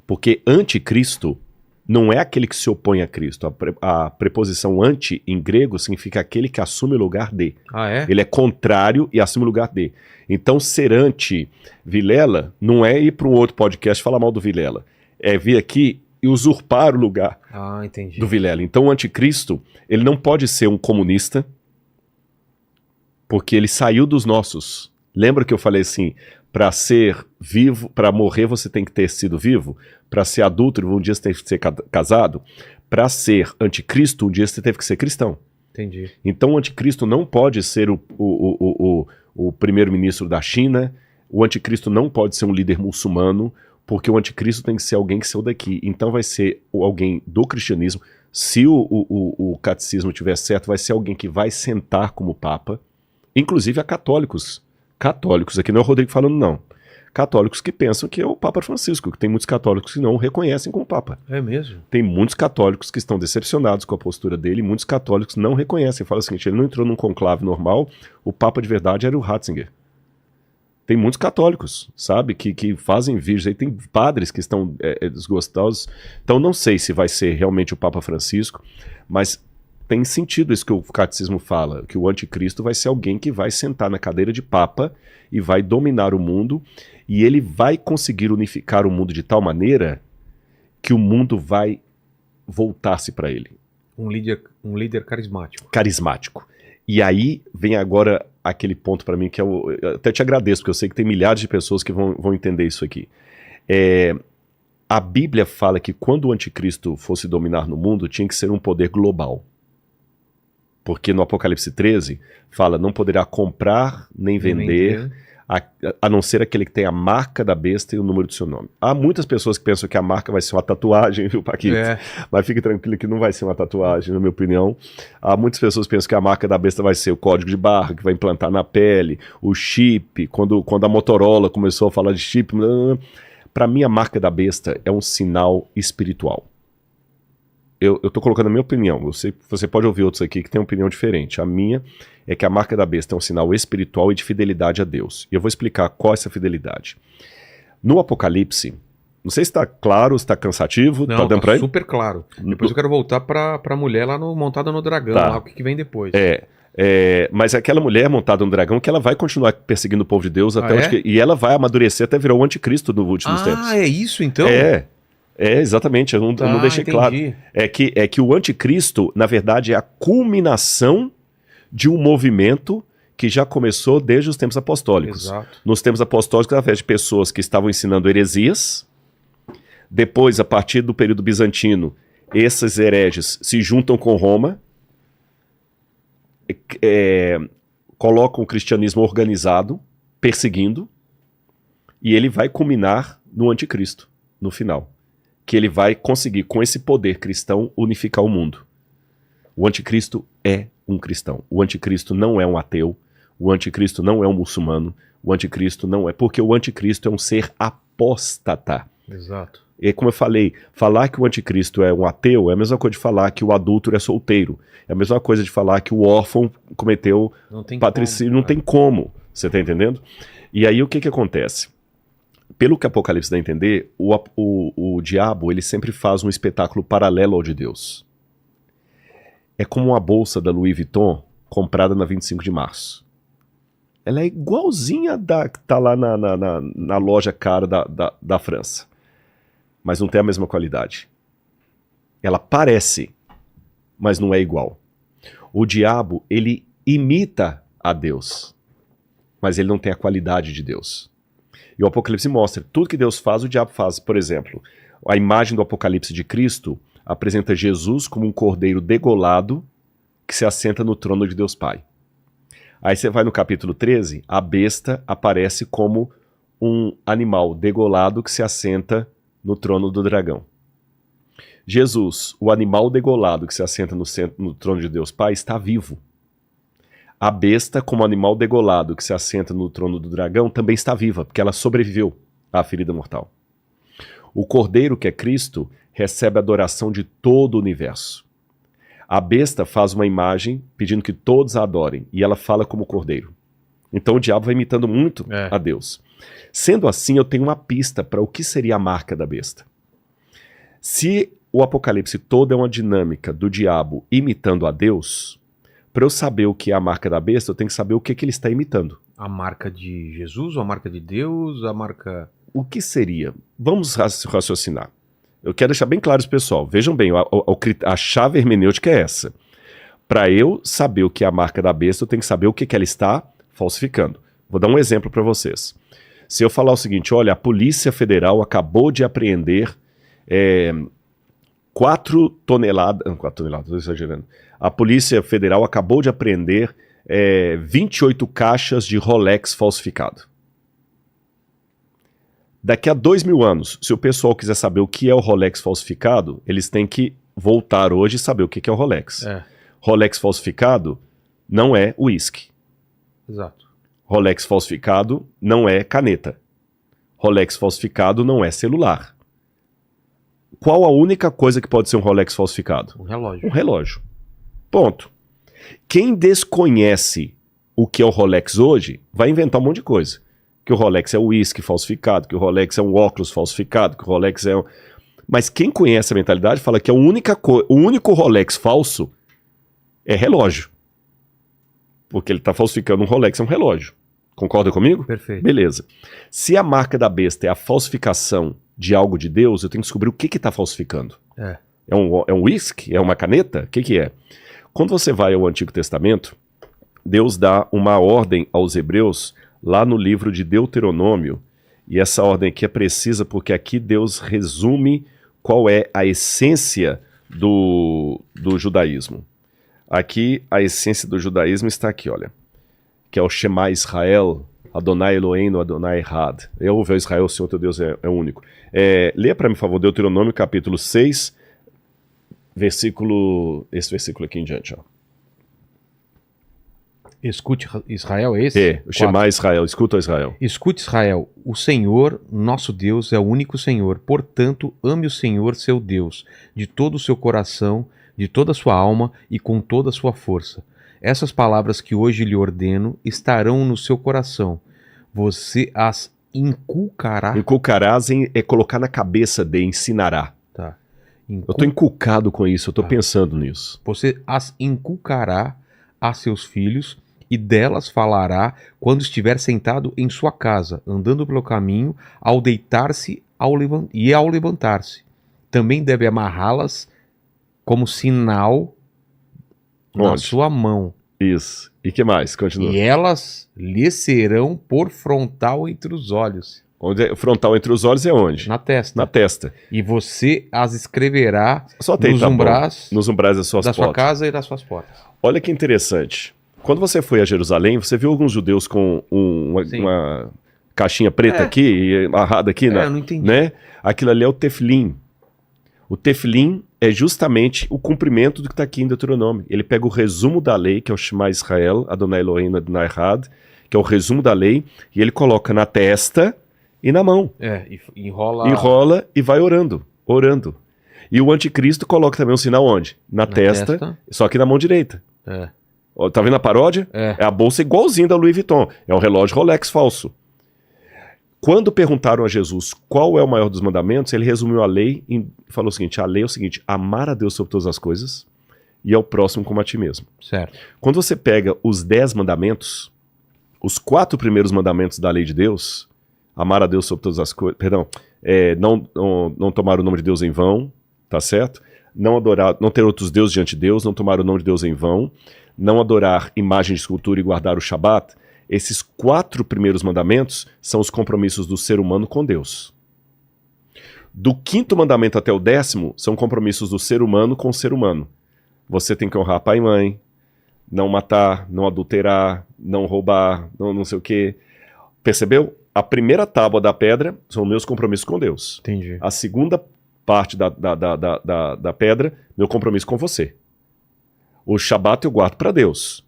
Porque anticristo não é aquele que se opõe a Cristo. A preposição anti, em grego, significa aquele que assume o lugar de. Ah, é? Ele é contrário e assume o lugar de. Então, ser anti-Vilela não é ir para um outro podcast falar mal do Vilela. É vir aqui e usurpar o lugar Entendi. do Vilela. Então, o anticristo, ele não pode ser um comunista, porque ele saiu dos nossos. Lembra que eu falei assim, para ser vivo, para morrer você tem que ter sido vivo, para ser adúltero um dia você tem que ser casado, para ser anticristo um dia você teve que ser cristão. Entendi. Então o anticristo não pode ser o primeiro-ministro da China, o anticristo não pode ser um líder muçulmano, porque o anticristo tem que ser alguém que saiu daqui. Então vai ser alguém do cristianismo. Se o catecismo estiver certo, vai ser alguém que vai sentar como papa, inclusive a católicos. Católicos, aqui não é o Rodrigo falando não. Católicos que pensam que é o Papa Francisco, que tem muitos católicos que não o reconhecem como Papa. É mesmo? Tem muitos católicos que estão decepcionados com a postura dele, e muitos católicos não reconhecem. Falam o seguinte, ele não entrou num conclave normal, o Papa de verdade era o Ratzinger. Tem muitos católicos, sabe, que fazem vídeos, aí tem padres que estão desgostosos. Então não sei se vai ser realmente o Papa Francisco, mas tem sentido isso que o catecismo fala, que o anticristo vai ser alguém que vai sentar na cadeira de papa e vai dominar o mundo, e ele vai conseguir unificar o mundo de tal maneira que o mundo vai voltar-se para ele. Um líder carismático. Carismático. E aí vem agora aquele ponto para mim que eu até te agradeço, porque eu sei que tem milhares de pessoas que vão entender isso aqui. A Bíblia fala que quando o anticristo fosse dominar no mundo, tinha que ser um poder global. Porque no Apocalipse 13 fala, não poderá comprar nem vender, a não ser aquele que tem a marca da besta e o número do seu nome. Há muitas pessoas que pensam que a marca vai ser uma tatuagem, viu, Paquito? Mas fique tranquilo que não vai ser uma tatuagem, na minha opinião. Há muitas pessoas que pensam que a marca da besta vai ser o código de barra, que vai implantar na pele, o chip, quando a Motorola começou a falar de chip. Para mim, a marca da besta é um sinal espiritual. Eu estou colocando a minha opinião, você pode ouvir outros aqui que têm uma opinião diferente. A minha é que a marca da besta é um sinal espiritual e de fidelidade a Deus. E eu vou explicar qual é essa fidelidade. No Apocalipse, não sei se está claro, se está cansativo, não, tá dando pra ir? Super claro. Depois eu quero voltar para a mulher lá montada no dragão, lá, o que vem depois. Mas aquela mulher montada no dragão, que ela vai continuar perseguindo o povo de Deus até onde e ela vai amadurecer até virar o anticristo nos últimos tempos. Ah, é isso então? Exatamente, eu não deixei entendi. claro. É que o anticristo, na verdade, é a culminação de um movimento que já começou desde os tempos apostólicos. Exato. Nos tempos apostólicos, através de pessoas que estavam ensinando heresias. Depois, a partir do período bizantino, esses hereges se juntam com Roma, colocam o cristianismo organizado, perseguindo, e ele vai culminar no anticristo, no final. Que ele vai conseguir, com esse poder cristão, unificar o mundo. O anticristo é um cristão. O anticristo não é um ateu. O anticristo não é um muçulmano. O anticristo não é... Porque o anticristo é um ser apóstata. Exato. E como eu falei, falar que o anticristo é um ateu é a mesma coisa de falar que o adúltero é solteiro. É a mesma coisa de falar que o órfão cometeu patricídio. Não tem como. Você está entendendo? E aí o que acontece? Pelo que Apocalipse dá a entender, o diabo ele sempre faz um espetáculo paralelo ao de Deus. É como uma bolsa da Louis Vuitton comprada na 25 de março. Ela é igualzinha da que está lá na loja cara da França. Mas não tem a mesma qualidade. Ela parece, mas não é igual. O diabo, ele imita a Deus, mas ele não tem a qualidade de Deus. E o Apocalipse mostra, tudo que Deus faz, o diabo faz. Por exemplo, a imagem do Apocalipse de Cristo apresenta Jesus como um cordeiro degolado que se assenta no trono de Deus Pai. Aí você vai no capítulo 13, a besta aparece como um animal degolado que se assenta no trono do dragão. Jesus, o animal degolado que se assenta no trono de Deus Pai, está vivo. A besta, como animal degolado que se assenta no trono do dragão, também está viva, porque ela sobreviveu à ferida mortal. O cordeiro, que é Cristo, recebe a adoração de todo o universo. A besta faz uma imagem pedindo que todos a adorem, e ela fala como cordeiro. Então o diabo vai imitando muito a Deus. Sendo assim, eu tenho uma pista para o que seria a marca da besta. Se o Apocalipse todo é uma dinâmica do diabo imitando a Deus, para eu saber o que é a marca da besta, eu tenho que saber o que ele está imitando. A marca de Jesus, ou a marca de Deus, a marca... O que seria? Vamos raciocinar. Eu quero deixar bem claro isso, pessoal. Vejam bem, a chave hermenêutica é essa. Para eu saber o que é a marca da besta, eu tenho que saber o que ela está falsificando. Vou dar um exemplo para vocês. Se eu falar o seguinte, olha, a Polícia Federal acabou de apreender 4 toneladas, estou exagerando. A Polícia Federal acabou de apreender 28 caixas de Rolex falsificado. Daqui a 2000 anos, se o pessoal quiser saber o que é o Rolex falsificado, eles têm que voltar hoje e saber o que é o Rolex. Rolex falsificado não é uísque. Exato. Rolex falsificado não é caneta. Rolex falsificado não é celular. Qual a única coisa que pode ser um Rolex falsificado? Um relógio. Um relógio. Ponto. Quem desconhece o que é o Rolex hoje, vai inventar um monte de coisa. Que o Rolex é um uísque falsificado, que o Rolex é um óculos falsificado, que o Rolex é um... Mas quem conhece a mentalidade fala que o único Rolex falso é relógio. Porque ele está falsificando um Rolex, é um relógio. Concorda comigo? Perfeito. Beleza. Se a marca da besta é a falsificação de algo de Deus, eu tenho que descobrir o que está falsificando. É um uísque? É uma caneta? O que é? Quando você vai ao Antigo Testamento, Deus dá uma ordem aos hebreus lá no livro de Deuteronômio, e essa ordem aqui é precisa porque aqui Deus resume qual é a essência do judaísmo. Aqui a essência do judaísmo está aqui, olha, que é o Shema Israel, Adonai Eloheinu, Adonai Echad. Eu ouvi Israel, o Senhor teu Deus é único. Leia para mim, por favor, Deuteronômio capítulo 6, esse versículo aqui em diante, ó. Escute Israel, é esse? O Shema Israel, escuta Israel. Escute Israel, o Senhor, nosso Deus, é o único Senhor. Portanto, ame o Senhor, seu Deus, de todo o seu coração, de toda a sua alma e com toda a sua força. Essas palavras que hoje lhe ordeno estarão no seu coração. Você as inculcará. Inculcarás é colocar na cabeça de ensinará. Tá. Eu estou inculcado com isso, eu estou pensando nisso. Você as inculcará a seus filhos e delas falará quando estiver sentado em sua casa, andando pelo caminho, ao deitar-se e ao levantar-se. Também deve amarrá-las como sinal na sua mão. Isso. E que mais? Continua. E elas lhe serão por frontal entre os olhos. Frontal entre os olhos é onde? Na testa. Na testa. E você as escreverá nos umbrais das suas da portas. sua casa e das suas portas. Olha que interessante. Quando você foi a Jerusalém, você viu alguns judeus com uma caixinha preta aqui, amarrada aqui, eu não entendi. Né? Aquilo ali é o tefilim. O tefilim é justamente o cumprimento do que está aqui em Deuteronômio. Ele pega o resumo da lei, que é o Shema Israel, Adonai Eloheinu, Adonai Echad, que é o resumo da lei, e ele coloca na testa e na mão. E enrola... Enrola e vai orando. E o anticristo coloca também um sinal onde? Na testa, só que na mão direita. Tá vendo a paródia? É a bolsa igualzinha da Louis Vuitton. É um relógio Rolex falso. Quando perguntaram a Jesus qual é o maior dos mandamentos, ele resumiu a lei e falou o seguinte: a lei é o seguinte, amar a Deus sobre todas as coisas e ao próximo como a ti mesmo. Certo. Quando você pega os 10 mandamentos, os 4 primeiros mandamentos da lei de Deus, amar a Deus sobre todas as coisas, não tomar o nome de Deus em vão, tá certo? Não adorar, não ter outros deuses diante de Deus, não tomar o nome de Deus em vão, não adorar imagem de escultura e guardar o Shabat. Esses 4 primeiros mandamentos são os compromissos do ser humano com Deus. Do 5º mandamento até o 10º são compromissos do ser humano com o ser humano. Você tem que honrar pai e mãe, não matar, não adulterar, não roubar, não sei o quê. Percebeu? A primeira tábua da pedra são meus compromissos com Deus. Entendi. A segunda parte da pedra, meu compromisso com você. O Shabat eu guardo para Deus.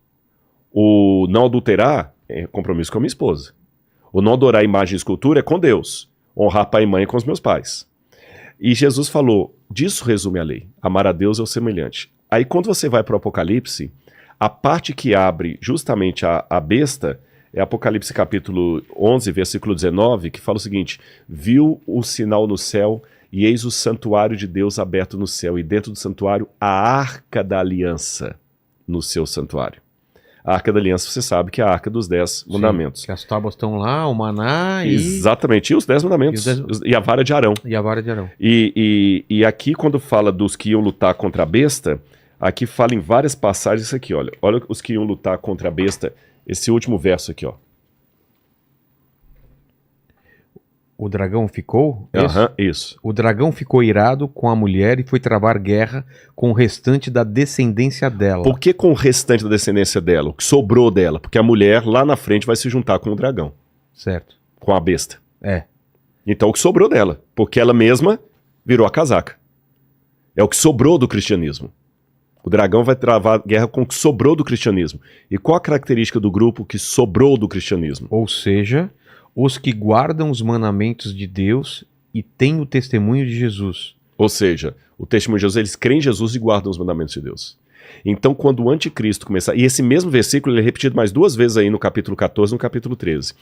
O não adulterar é compromisso com a minha esposa. O não adorar imagem e escultura é com Deus. Honrar pai e mãe é com os meus pais. E Jesus falou, disso resume a lei. Amar a Deus é o semelhante. Aí quando você vai para o Apocalipse, a parte que abre justamente a besta é Apocalipse capítulo 11, versículo 19, que fala o seguinte: viu o sinal no céu E eis o santuário de Deus aberto no céu, e dentro do santuário a arca da aliança no seu santuário. A arca da aliança, você sabe que é a arca dos 10 mandamentos. Que as tábuas estão lá, o maná Exatamente, e os 10 mandamentos. E a vara de Arão. E a vara de Arão. E aqui, quando fala dos que iam lutar contra a besta, aqui fala em várias passagens isso aqui, olha. Olha os que iam lutar contra a besta, esse último verso aqui, ó. O dragão ficou? Isso. O dragão ficou irado com a mulher e foi travar guerra com o restante da descendência dela. Por que com o restante da descendência dela? O que sobrou dela? Porque a mulher lá na frente vai se juntar com o dragão. Certo. Com a besta. É. Então o que sobrou dela? Porque ela mesma virou a casaca. É o que sobrou do cristianismo. O dragão vai travar guerra com o que sobrou do cristianismo. E qual a característica do grupo que sobrou do cristianismo? Ou seja, os que guardam os mandamentos de Deus e têm o testemunho de Jesus. Ou seja, o testemunho de Jesus, eles creem em Jesus e guardam os mandamentos de Deus. Então, quando o anticristo começar... E esse mesmo versículo ele é repetido mais 2 vezes aí no capítulo 14 e no capítulo 13.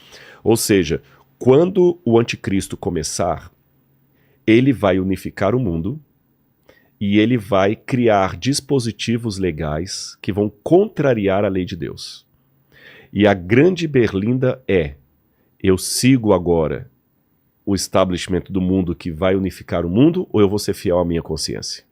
Ou seja, quando o anticristo começar, ele vai unificar o mundo e ele vai criar dispositivos legais que vão contrariar a lei de Deus. E a grande berlinda é: eu sigo agora o establishment do mundo que vai unificar o mundo, ou eu vou ser fiel à minha consciência?